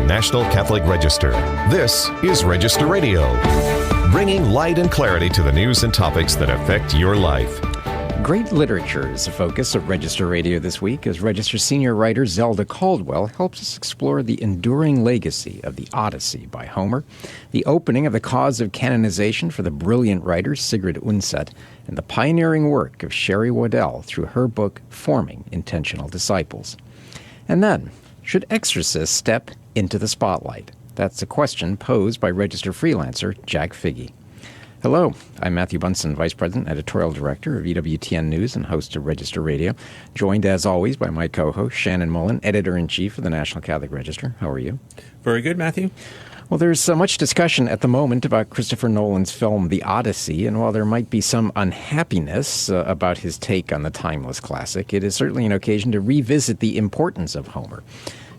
National Catholic Register. This is Register Radio, bringing light and clarity to the news and topics that affect your life. Great literature is the focus of Register Radio this week, as Register senior writer Zelda Caldwell helps us explore the enduring legacy of the Odyssey by Homer, the opening of the cause of canonization for the brilliant writer Sigrid Undset, and the pioneering work of Sherry Waddell through her book Forming Intentional Disciples. And then, should exorcists step into the spotlight? That's a question posed by Register freelancer Jack Figge. Hello, I'm Matthew Bunson, Vice President, Editorial Director of EWTN News and host of Register Radio, joined as always by my co-host Shannon Mullen, Editor-in-Chief of the National Catholic Register. How are you? Very good, Matthew. Well, there's so much discussion at the moment about Christopher Nolan's film The Odyssey, and while there might be some unhappiness about his take on the timeless classic, it is certainly an occasion to revisit the importance of Homer.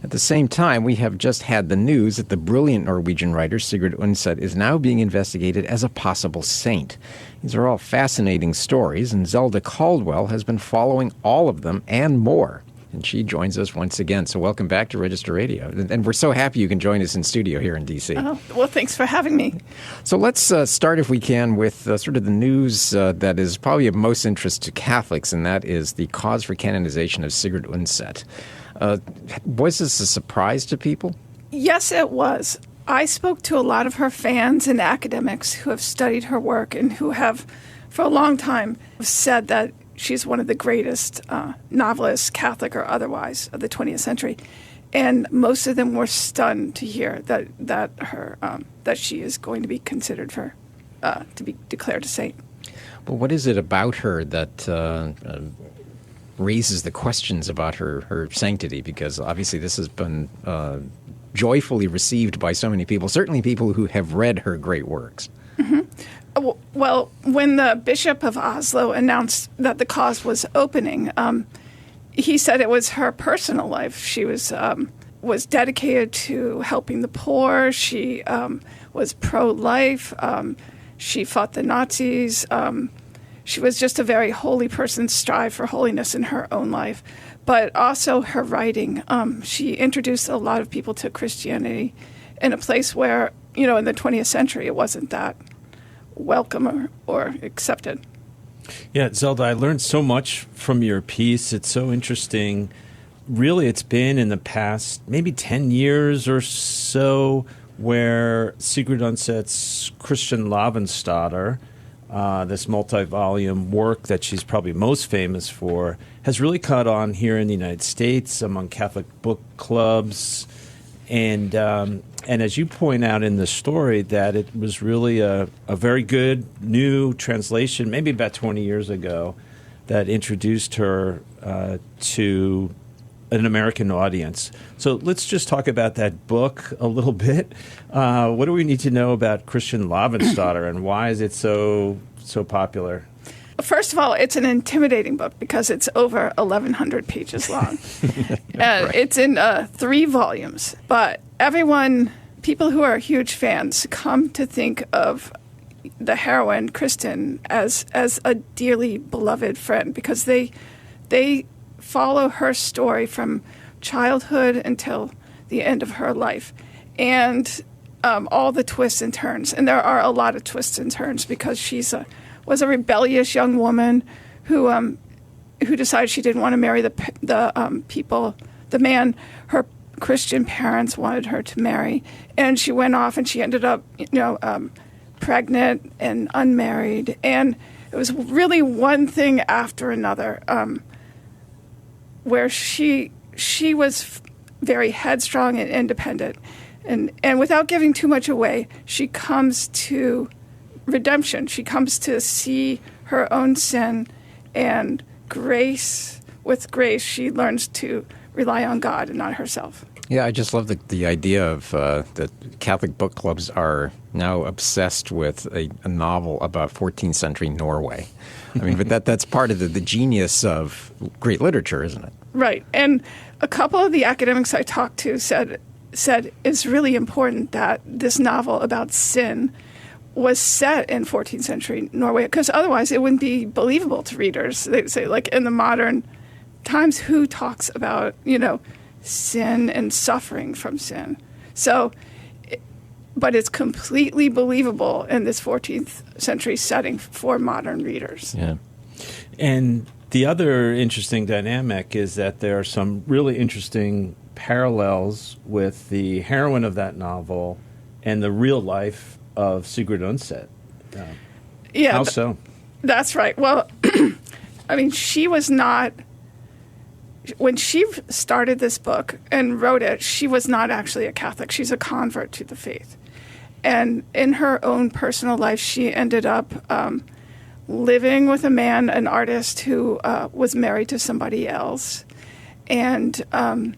At the same time, we have just had the news that the brilliant Norwegian writer Sigrid Undset is now being investigated as a possible saint. These are all fascinating stories, and Zelda Caldwell has been following all of them and more. And she joins us once again. So welcome back to Register Radio. And we're so happy you can join us in studio here in D.C. Oh, well, thanks for having me. So let's start, if we can, with sort of the news that is probably of most interest to Catholics, and that is the cause for canonization of Sigrid Undset. Was this a surprise to people? Yes, it was. I spoke to a lot of her fans and academics who have studied her work and who have, for a long time, said that she's one of the greatest novelists, Catholic or otherwise, of the 20th century. And most of them were stunned to hear that she is going to be considered to be declared a saint. But what is it about her that raises the questions about her sanctity? Because obviously this has been joyfully received by so many people, certainly people who have read her great works. Mm-hmm. Well, when the Bishop of Oslo announced that the cause was opening, he said it was her personal life. She was dedicated to helping the poor. She was pro-life. She fought the Nazis. She was just a very holy person, strived for holiness in her own life. But also her writing. She introduced a lot of people to Christianity in a place where, in the 20th century, it wasn't that welcome or accepted. Yeah, Zelda, I learned so much from your piece. It's so interesting. Really, it's been in the past maybe 10 years or so where Sigrid Undset's Christian Lavensdatter, this multi-volume work that she's probably most famous for, has really caught on here in the United States among Catholic book clubs. And as you point out in the story, that it was really a very good new translation, maybe about 20 years ago, that introduced her to an American audience. So let's just talk about that book a little bit. What do we need to know about Christian Lavensdatter, and why is it so popular? First of all, it's an intimidating book because it's over 1,100 pages long. Right. It's in 3 volumes. But people who are huge fans, come to think of the heroine, Kristen, as a dearly beloved friend because they follow her story from childhood until the end of her life. And all the twists and turns. And there are a lot of twists and turns because she's was a rebellious young woman who decided she didn't want to marry the man her Christian parents wanted her to marry, and she went off and she ended up pregnant and unmarried, and it was really one thing after another, where she was very headstrong and independent, and without giving too much away, she comes to redemption. She comes to see her own sin, and with grace, she learns to rely on God and not herself. Yeah, I just love the idea of that Catholic book clubs are now obsessed with a novel about 14th century Norway. I mean, but that's part of the genius of great literature, isn't it? Right. And a couple of the academics I talked to said it's really important that this novel about sin was set in 14th century Norway, because otherwise it wouldn't be believable to readers. They'd say, like, in the modern times, who talks about, sin and suffering from sin? So, but it's completely believable in this 14th century setting for modern readers. Yeah. And the other interesting dynamic is that there are some really interesting parallels with the heroine of that novel and the real life of Sigrid Undset. Yeah. How so? That's right. Well, I mean, she was not, when she started this book and wrote it, she was not actually a Catholic. She's a convert to the faith. And in her own personal life, she ended up living with a man, an artist, who was married to somebody else. And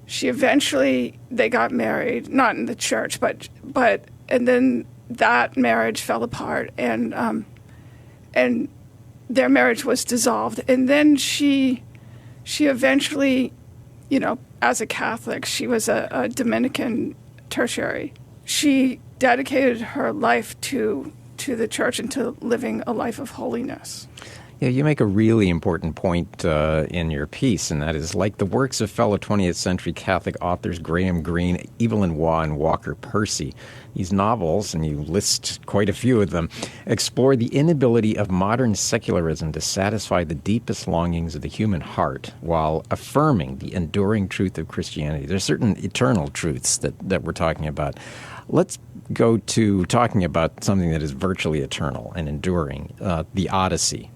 she eventually, they got married, not in the church, but and then that marriage fell apart, and their marriage was dissolved. And then she eventually, as a Catholic, she was a Dominican tertiary. She dedicated her life to the church and to living a life of holiness. Yeah, you make a really important point in your piece, and that is, like the works of fellow 20th century Catholic authors Graham Greene, Evelyn Waugh, and Walker Percy, these novels, and you list quite a few of them, explore the inability of modern secularism to satisfy the deepest longings of the human heart while affirming the enduring truth of Christianity. There's certain eternal truths that we're talking about. Let's go to talking about something that is virtually eternal and enduring, the Odyssey.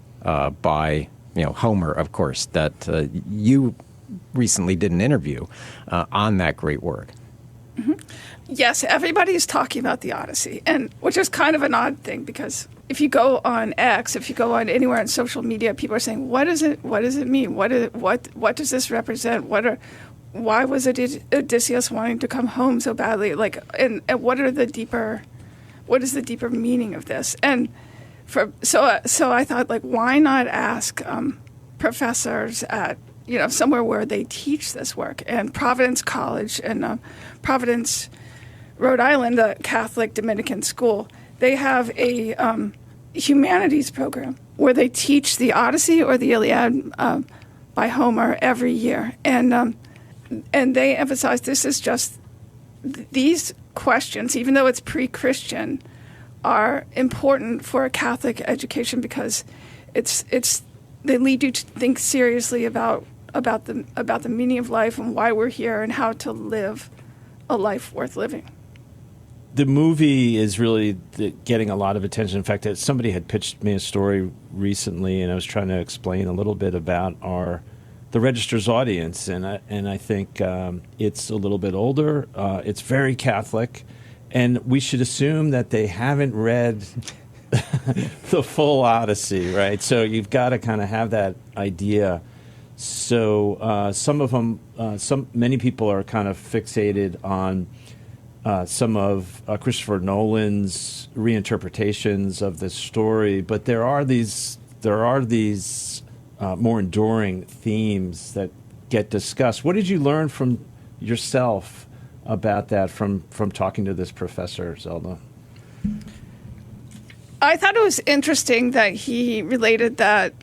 By Homer, of course, that you recently did an interview on that great work. Mm-hmm. Yes, everybody's talking about the Odyssey, and which is kind of an odd thing, because if you go on X, if you go on anywhere on social media, people are saying, "What is it? What does it mean? What does this represent? Why was Odysseus wanting to come home so badly? And what is the deeper meaning of this?" And so I thought, why not ask professors at somewhere where they teach this work? And Providence College in Providence, Rhode Island, the Catholic Dominican school, they have a humanities program where they teach the Odyssey or the Iliad by Homer every year, and they emphasize this is just these questions, even though it's pre-Christian, are important for a Catholic education because they lead you to think seriously about the meaning of life and why we're here and how to live a life worth living. The movie is really getting a lot of attention. In fact, somebody had pitched me a story recently, and I was trying to explain a little bit about the Register's audience, and I think it's a little bit older. It's very Catholic. And we should assume that they haven't read the full Odyssey, right? So you've got to kind of have that idea. So some of them, many people are kind of fixated on some of Christopher Nolan's reinterpretations of this story, but there are these more enduring themes that get discussed. What did you learn from yourself about that from talking to this professor, Zelda? I thought it was interesting that he related that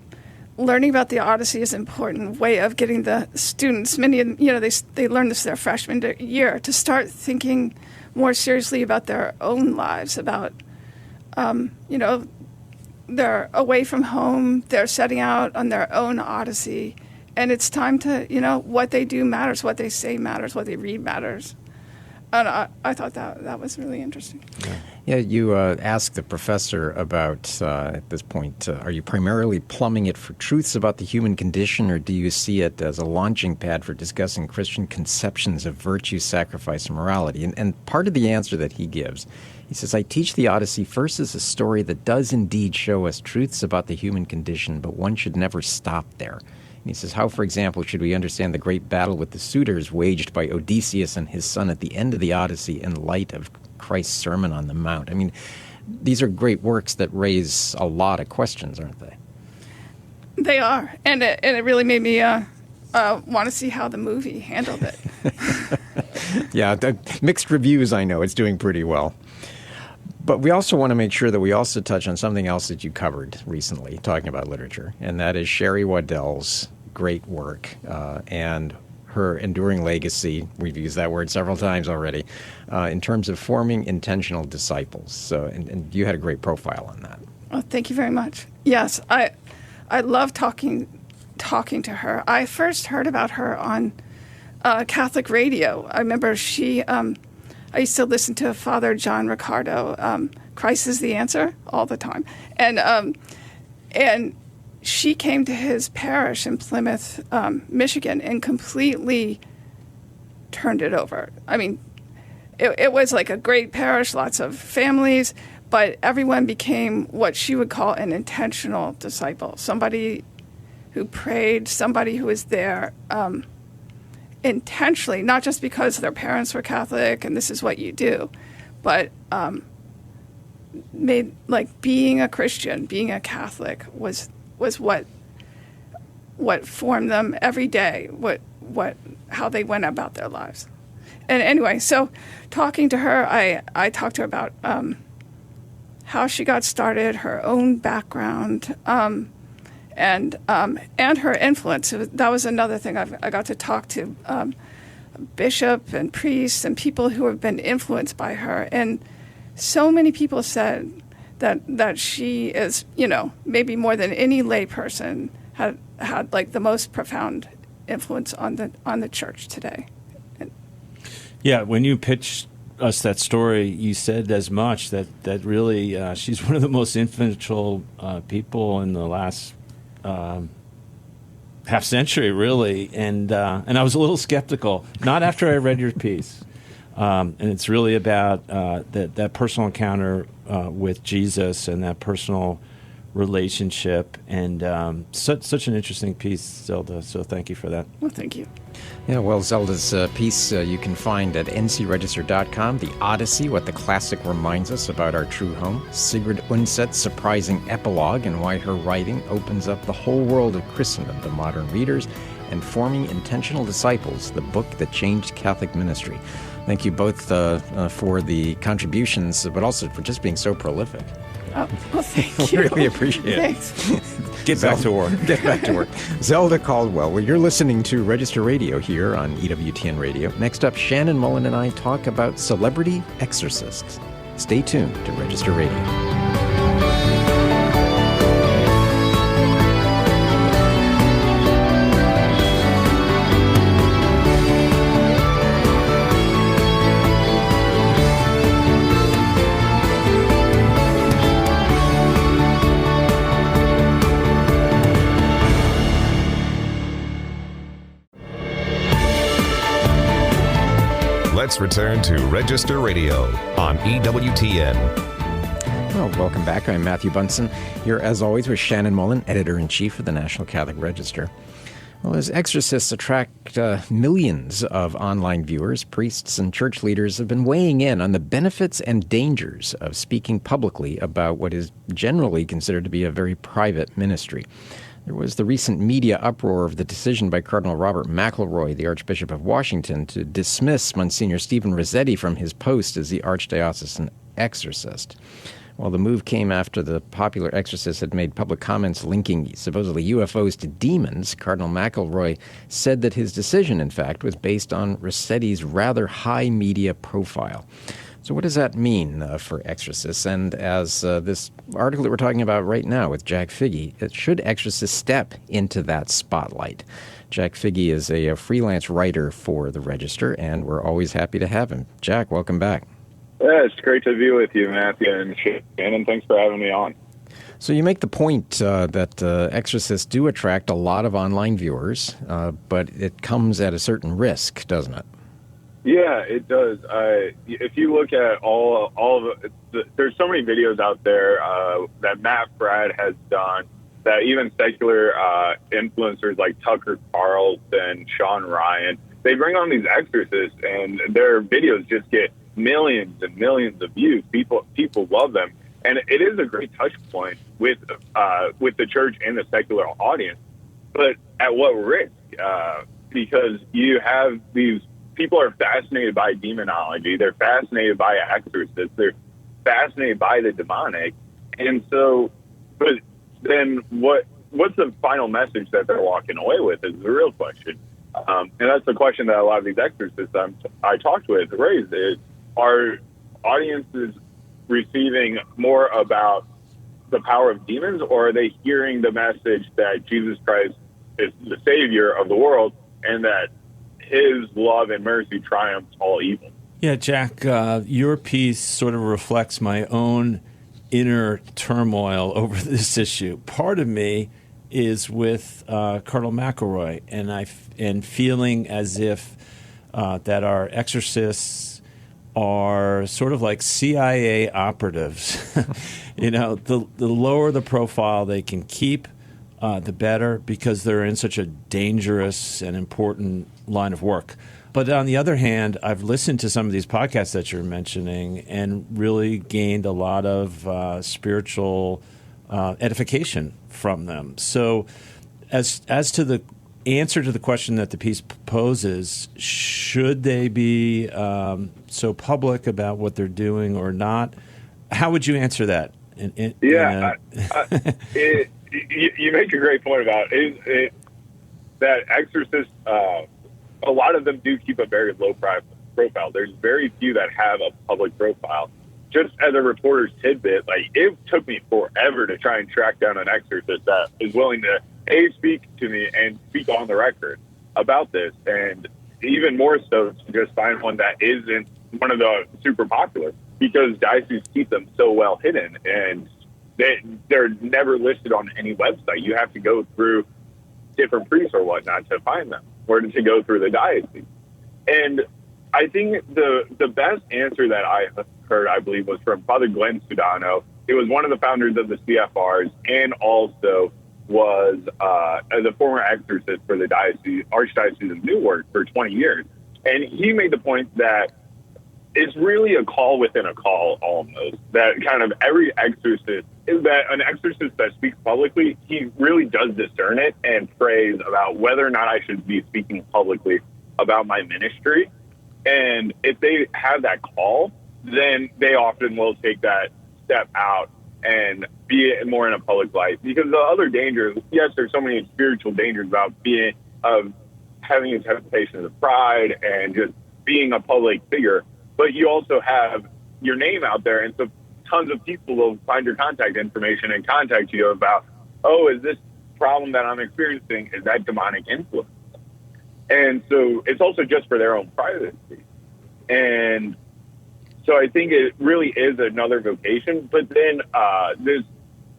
learning about the Odyssey is an important way of getting the students, many, they learn this their freshman year, to start thinking more seriously about their own lives, about, they're away from home, they're setting out on their own Odyssey, and it's time to, what they do matters, what they say matters, what they read matters. And I thought that was really interesting. Yeah, you asked the professor about, at this point, are you primarily plumbing it for truths about the human condition, or do you see it as a launching pad for discussing Christian conceptions of virtue, sacrifice, and morality? And part of the answer that he gives, he says, I teach the Odyssey first as a story that does indeed show us truths about the human condition, but one should never stop there. And he says, how, for example, should we understand the great battle with the suitors waged by Odysseus and his son at the end of the Odyssey in light of Christ's Sermon on the Mount? I mean, these are great works that raise a lot of questions, aren't they? They are. And it really made me want to see how the movie handled it. Yeah, mixed reviews, I know. It's doing pretty well. But we also want to make sure that we also touch on something else that you covered recently, talking about literature, and that is Sherry Waddell's great work and her enduring legacy, we've used that word several times already, in terms of forming intentional disciples. So, and you had a great profile on that. Oh, thank you very much. Yes, I love talking to her. I first heard about her on Catholic radio. I remember I used to listen to Father John Ricardo, Christ is the Answer, all the time. And she came to his parish in Plymouth, Michigan, and completely turned it over. I mean, it was like a great parish, lots of families, but everyone became what she would call an intentional disciple, somebody who prayed, somebody who was there intentionally, not just because their parents were Catholic and this is what you do, but made like being a Christian, being a Catholic was what formed them every day, how they went about their lives. And anyway, so talking to her, I talked to her about how she got started, her own background, and her influence. That was another thing. I got to talk to bishop and priests and people who have been influenced by her. And so many people said that she is, maybe more than any lay person, had like the most profound influence on the church today. Yeah, when you pitched us that story, you said as much that really she's one of the most influential people in the last half century, really, and I was a little skeptical. Not after I read your piece, and it's really about that personal encounter with Jesus and that personal relationship, and such an interesting piece, Zelda. So thank you for that. Well, thank you. Yeah, well, Zelda's piece you can find at ncregister.com. The Odyssey, what the classic reminds us about our true home. Sigrid Undset's surprising epilogue and why her writing opens up the whole world of Christendom to modern readers. And Forming Intentional Disciples, the book that changed Catholic ministry. Thank you both for the contributions, but also for just being so prolific. Oh, well, thank you. Really appreciate it. Thanks. Get back to work. Get back to work. Zelda Caldwell. Well, you're listening to Register Radio here on EWTN Radio. Next up, Shannon Mullen and I talk about celebrity exorcists. Stay tuned to Register Radio. Let's return to Register Radio on EWTN. Well, welcome back. I'm Matthew Bunson, here as always with Shannon Mullen, Editor-in-Chief of the National Catholic Register. Well, as exorcists attract millions of online viewers, priests and church leaders have been weighing in on the benefits and dangers of speaking publicly about what is generally considered to be a very private ministry. There was the recent media uproar of the decision by Cardinal Robert McElroy, the Archbishop of Washington, to dismiss Monsignor Stephen Rossetti from his post as the Archdiocesan exorcist. Well, the move came after the popular exorcist had made public comments linking supposedly UFOs to demons. Cardinal McElroy said that his decision, in fact, was based on Rossetti's rather high media profile. So what does that mean for exorcists? And as this article that we're talking about right now with Jack Figge, should exorcists step into that spotlight? Jack Figge is a freelance writer for the Register, and we're always happy to have him. Jack, welcome back. Yeah, it's great to be with you, Matthew and Shannon. Thanks for having me on. So you make the point that exorcists do attract a lot of online viewers, but it comes at a certain risk, doesn't it? Yeah, it does. If you look at all of there's so many videos out there that Matt Fradd has done, that even secular influencers like Tucker Carlson, Sean Ryan, they bring on these exorcists, and their videos just get millions and millions of views. People love them, and it is a great touch point with the church and the secular audience. But at what risk? Because you have these people are fascinated by demonology. They're fascinated by exorcists. They're fascinated by the demonic. And so, but then what's the final message that they're walking away with is the real question. And that's the question that a lot of these exorcists I talked with raised is, are audiences receiving more about the power of demons, or are they hearing the message that Jesus Christ is the Savior of the world and that his love and mercy triumphs all evil? Yeah, Jack, your piece sort of reflects my own inner turmoil over this issue. Part of me is with Cardinal McElroy, and feeling as if that our exorcists are sort of like CIA operatives. You know, the lower the profile they can keep, the better, because they're in such a dangerous and important line of work. But on the other hand, I've listened to some of these podcasts that you're mentioning and really gained a lot of spiritual edification from them. So as to the answer to the question that the piece poses, should they be so public about what they're doing or not? How would you answer that? You make a great point about it, that exorcists, a lot of them do keep a very low profile. There's very few that have a public profile. Just as a reporter's tidbit, like, it took me forever to try and track down an exorcist that is willing to speak to me and speak on the record about this, and even more so to just find one that isn't one of the super popular, because dioceses keep them so well hidden and they're never listed on any website. You have to go through different priests or whatnot to find them, or to go through the diocese. And I think the best answer that I heard, I believe, was from Father Glenn Sudano. He was one of the founders of the CFRs and also was as a former exorcist for the Archdiocese of Newark for 20 years. And he made the point that it's really a call within a call almost, that kind of every exorcist is that an exorcist that speaks publicly, he really does discern it and prays about whether or not I should be speaking publicly about my ministry. And if they have that call, then they often will take that step out and be more in a public life. Because the other dangers, yes, there's so many spiritual dangers about having a temptation of pride and just being a public figure, but you also have your name out there, and so tons of people will find your contact information and contact you about, oh, is this problem that I'm experiencing, is that demonic influence? And so it's also just for their own privacy. And so I think it really is another vocation. But then there's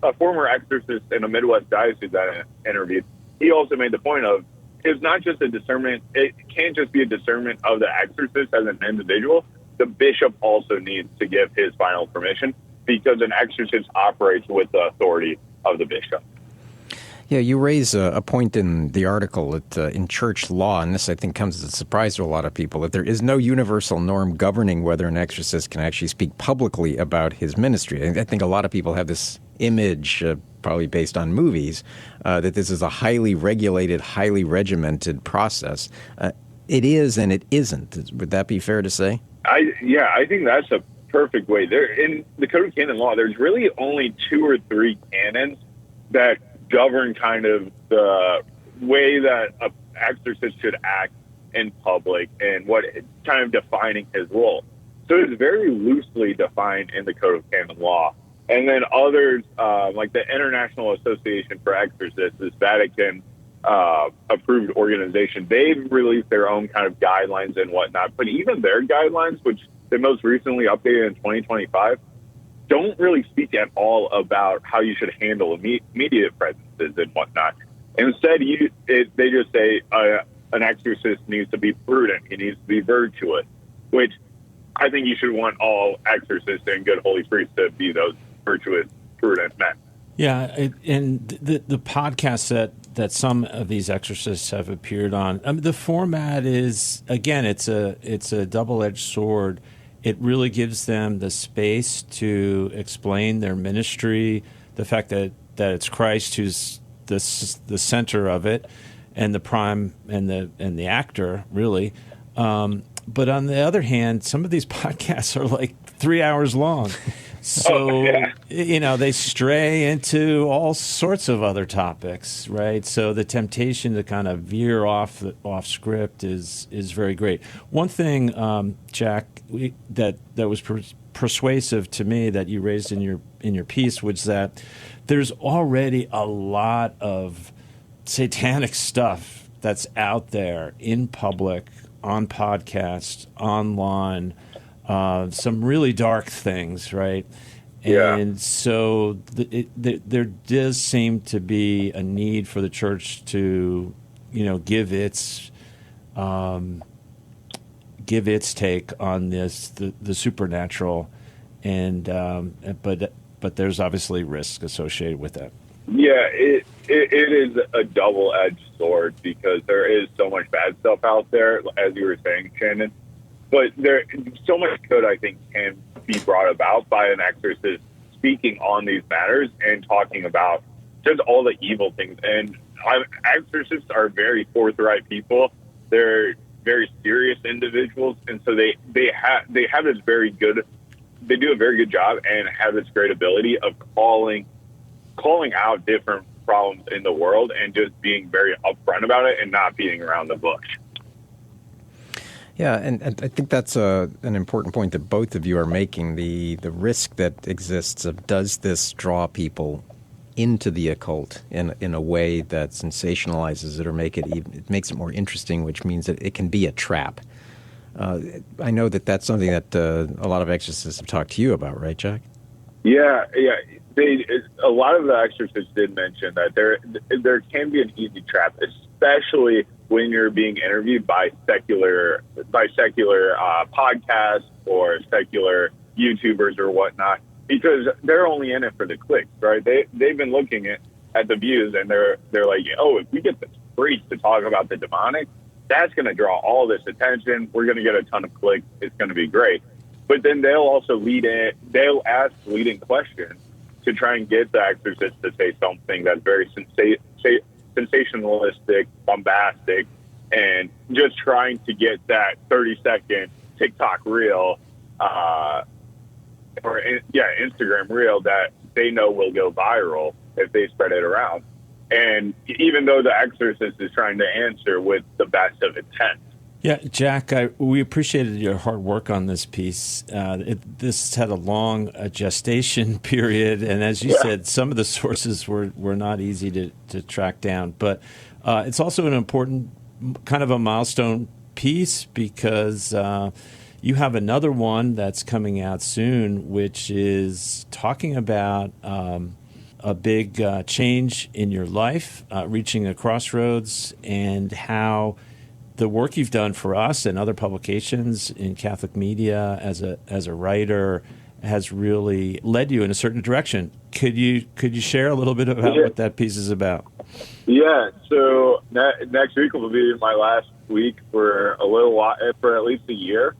a former exorcist in a Midwest diocese that I interviewed. He also made the point of, it's not just a discernment. It can't just be a discernment of the exorcist as an individual. The bishop also needs to give his final permission, because an exorcist operates with the authority of the bishop. Yeah, you raise a point in the article that in church law, and this I think comes as a surprise to a lot of people, that there is no universal norm governing whether an exorcist can actually speak publicly about his ministry. I think a lot of people have this image, probably based on movies, that this is a highly regulated, highly regimented process. It is and it isn't. Would that be fair to say? I think that's a perfect way. There in the Code of Canon Law, there's really only 2 or 3 canons that govern kind of the way that an exorcist should act in public and what kind of defining his role. So it's very loosely defined in the Code of Canon Law. And then others, like the International Association for Exorcists, this Vatican approved organization, they've released their own kind of guidelines and whatnot. But even their guidelines, which they most recently updated in 2025, don't really speak at all about how you should handle immediate presences and whatnot. Instead, they just say an exorcist needs to be prudent. He needs to be virtuous, which I think you should want all exorcists and good holy priests to be those virtuous, prudent men. Yeah, and the podcast that some of these exorcists have appeared on, the format is, again, it's a double-edged sword. It really gives them the space to explain their ministry, the fact that it's Christ who's the center of it, and the prime and the actor, really. But on the other hand, some of these podcasts are like 3 hours long. So, they stray into all sorts of other topics, right? So the temptation to kind of veer off script is very great. One thing, Jack, that was persuasive to me that you raised in your piece was that there's already a lot of satanic stuff that's out there in public, on podcasts, online. Some really dark things, right? Yeah. And so there does seem to be a need for the church to, give its take on this, the supernatural, and but there's obviously risk associated with that. Yeah, it is a double-edged sword because there is so much bad stuff out there, as you were saying, Shannon. But there, so much good, I think, can be brought about by an exorcist speaking on these matters and talking about just all the evil things. And exorcists are very forthright people. They're very serious individuals, and so they have this very good. They do a very good job and have this great ability of calling out different problems in the world and just being very upfront about it and not beating around the bush. Yeah, and I think that's an important point that both of you are making. The risk that exists of does this draw people into the occult in a way that sensationalizes it or it makes it more interesting, which means that it can be a trap. I know that's something that a lot of exorcists have talked to you about, right, Jack? Yeah. A lot of the exorcists did mention that there can be an easy trap, especially when you're being interviewed by secular podcasts or secular YouTubers or whatnot, because they're only in it for the clicks, right? They've been looking at the views and they're like, oh, if we get this priest to talk about the demonic, that's going to draw all this attention. We're going to get a ton of clicks. It's going to be great. But then they'll also they'll ask leading questions to try and get the exorcist to say something that's very sensationalistic, bombastic, and just trying to get that 30-second TikTok reel, Instagram reel that they know will go viral if they spread it around. And even though the exorcist is trying to answer with the best of intent. Yeah, Jack, we appreciated your hard work on this piece. This had a long gestation period, and as you said, some of the sources were not easy to track down. But it's also an important kind of a milestone piece because you have another one that's coming out soon, which is talking about a big change in your life, reaching a crossroads, and how the work you've done for us and other publications in Catholic media as a writer has really led you in a certain direction. Could you share a little bit about what that piece is about? Yeah. So next week will be my last week for a little while, for at least a year.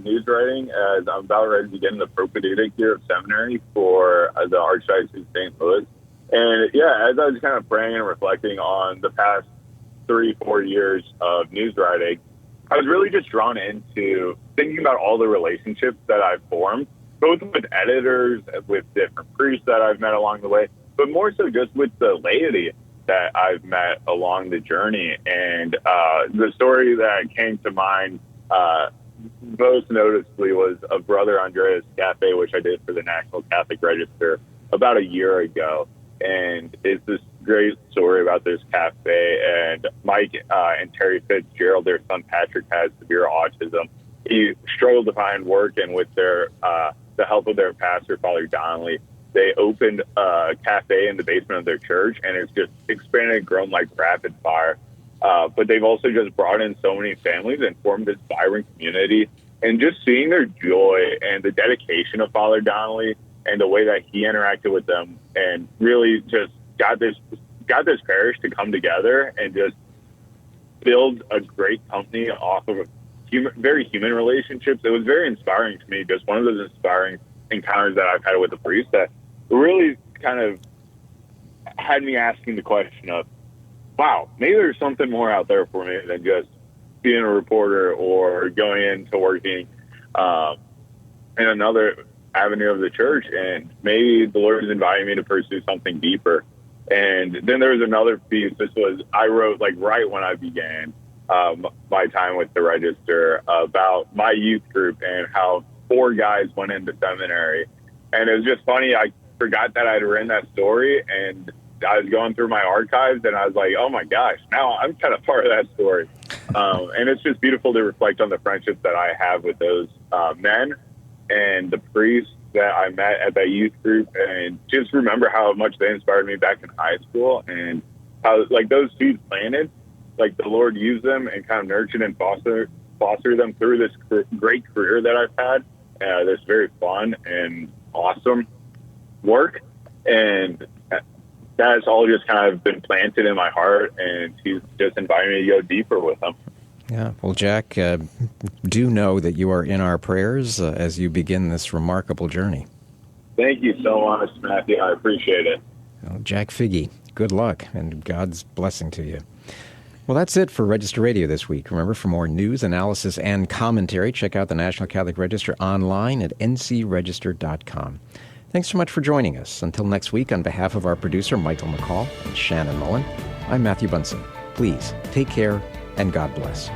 News writing, as I'm about ready to begin the propedeutic year of seminary for the Archdiocese of St. Louis. And as I was kind of praying and reflecting on the past 3-4 years of news writing, I was really just drawn into thinking about all the relationships that I've formed, both with editors, with different priests that I've met along the way, but more so just with the laity that I've met along the journey. And the story that came to mind most noticeably was of Brother Andreas Cafe, which I did for the National Catholic Register about a year ago. And it's this great story about this cafe. And Mike and Terry Fitzgerald, their son Patrick, has severe autism. He struggled to find work, and with the help of their pastor, Father Donnelly, they opened a cafe in the basement of their church, and it's just expanded and grown like rapid fire. But they've also just brought in so many families and formed this vibrant community. And just seeing their joy and the dedication of Father Donnelly and the way that he interacted with them, and really just got this parish to come together and just build a great company off of very human relationships. It was very inspiring to me, just one of those inspiring encounters that I've had with the priest that really kind of had me asking the question of, wow, maybe there's something more out there for me than just being a reporter or going into working in another avenue of the church, and maybe the Lord is inviting me to pursue something deeper. And then there was another piece. I wrote like right when I began my time with the Register about my youth group and how 4 guys went into seminary. And it was just funny. I forgot that I'd written that story, and I was going through my archives, and I was like, oh my gosh, now I'm kind of part of that story. And it's just beautiful to reflect on the friendships that I have with those men and the priests that I met at that youth group, and just remember how much they inspired me back in high school, and how like those seeds planted, like the Lord used them and kind of nurtured and foster them through this great career that I've had, this very fun and awesome work. And that's all just kind of been planted in my heart, and he's just inviting me to go deeper with them. Yeah. Well, Jack, do know that you are in our prayers as you begin this remarkable journey. Thank you so much, Matthew. I appreciate it. Well, Jack Figge, good luck and God's blessing to you. Well, that's it for Register Radio this week. Remember, for more news, analysis, and commentary, check out the National Catholic Register online at ncregister.com. Thanks so much for joining us. Until next week, on behalf of our producer, Michael McCall, and Shannon Mullen, I'm Matthew Bunson. Please take care, and God bless.